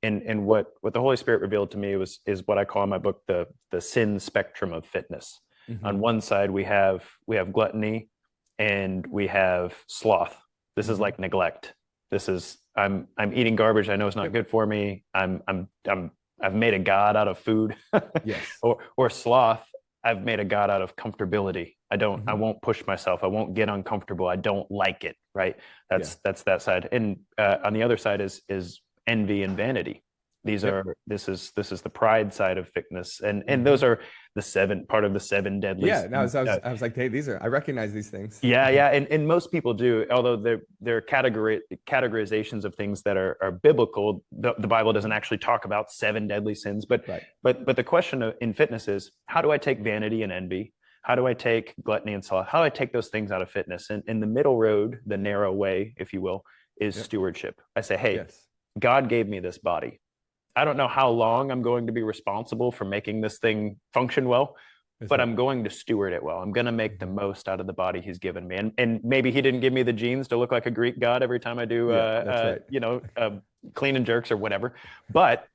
and what the Holy Spirit revealed to me is what I call in my book the sin spectrum of fitness. On one side we have gluttony and we have sloth. This is like neglect. This is I'm eating garbage I know it's not good for me. I've made a god out of food. Yes. Or sloth, I've made a god out of comfortability. I won't push myself. I won't get uncomfortable. I don't like it, right? That's that side. And on the other side is envy and vanity. This is the pride side of fitness, and those are part of the seven deadly. Yeah, no, I was like, hey, I recognize these things. Yeah, and most people do, although they're categorizations of things that are biblical. The Bible doesn't actually talk about seven deadly sins, but the question in fitness is, how do I take vanity and envy? How do I take gluttony and sloth? How do I take those things out of fitness? And in the middle road, the narrow way, if you will, is stewardship. I say, hey, God gave me this body. I don't know how long I'm going to be responsible for making this thing function well, but I'm going to steward it well. I'm going to make the most out of the body he's given me. And maybe he didn't give me the genes to look like a Greek god every time I do, clean and jerks or whatever. But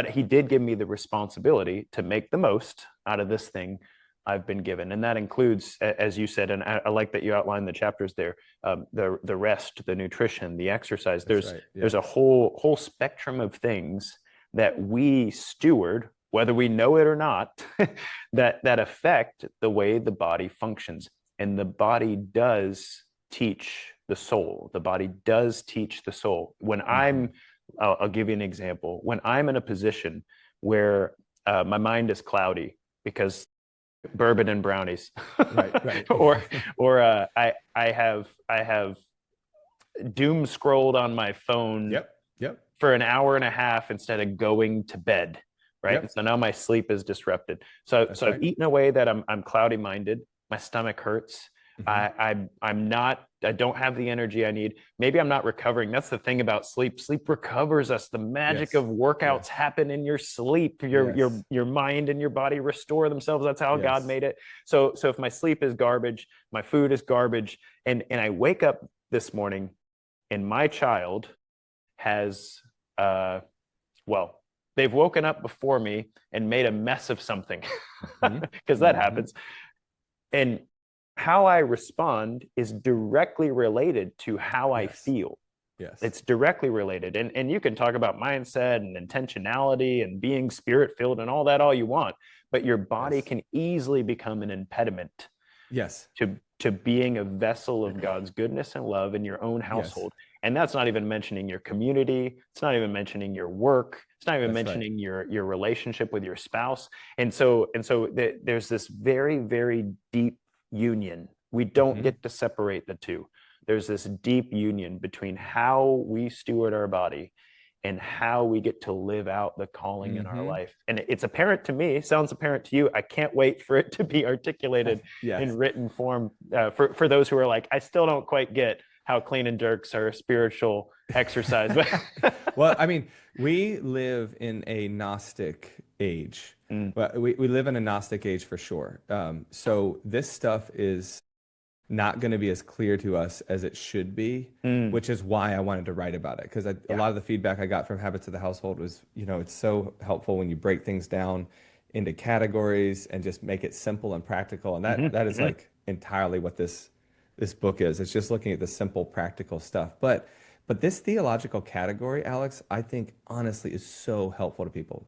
he did give me the responsibility to make the most out of this thing I've been given. And that includes, as you said, and I like that you outlined the chapters there, the rest, the nutrition, the exercise. There's a whole spectrum of things that we steward, whether we know it or not, that affect the way the body functions. And the body does teach the soul. The body does teach the soul. When I'll give you an example. When I'm in a position where my mind is cloudy because bourbon and brownies, right. or I have doom scrolled on my phone. Yep. For an hour and a half instead of going to bed, right? And so now my sleep is disrupted. So I've eaten a way that I'm cloudy minded. My stomach hurts. I don't have the energy I need. Maybe I'm not recovering. That's the thing about sleep. Sleep recovers us. The magic of workouts happen in your sleep. Your mind and your body restore themselves. That's how God made it. So if my sleep is garbage, my food is garbage, and I wake up this morning and my child has they've woken up before me and made a mess of something, because that happens. And how I respond is directly related to how I feel. It's directly related. And you can talk about mindset and intentionality and being spirit-filled and all that all you want, but your body can easily become an impediment to being a vessel of God's goodness and love in your own household. And that's not even mentioning your community. It's not even mentioning your work. It's not even mentioning your relationship with your spouse. And so there's this very, very deep union. We don't get to separate the two. There's this deep union between how we steward our body and how we get to live out the calling in our life. And it's apparent to me, sounds apparent to you. I can't wait for it to be articulated in written form for those who are like, I still don't quite get how clean and jerks are a spiritual exercise. Well, I mean, we live in a Gnostic age. Well, we live in a Gnostic age for sure. So this stuff is not going to be as clear to us as it should be, which is why I wanted to write about it. Because a lot of the feedback I got from Habits of the Household was, it's so helpful when you break things down into categories and just make it simple and practical. And that is like entirely what this book is. It's just looking at the simple, practical stuff. But this theological category, Alex, I think honestly is so helpful to people.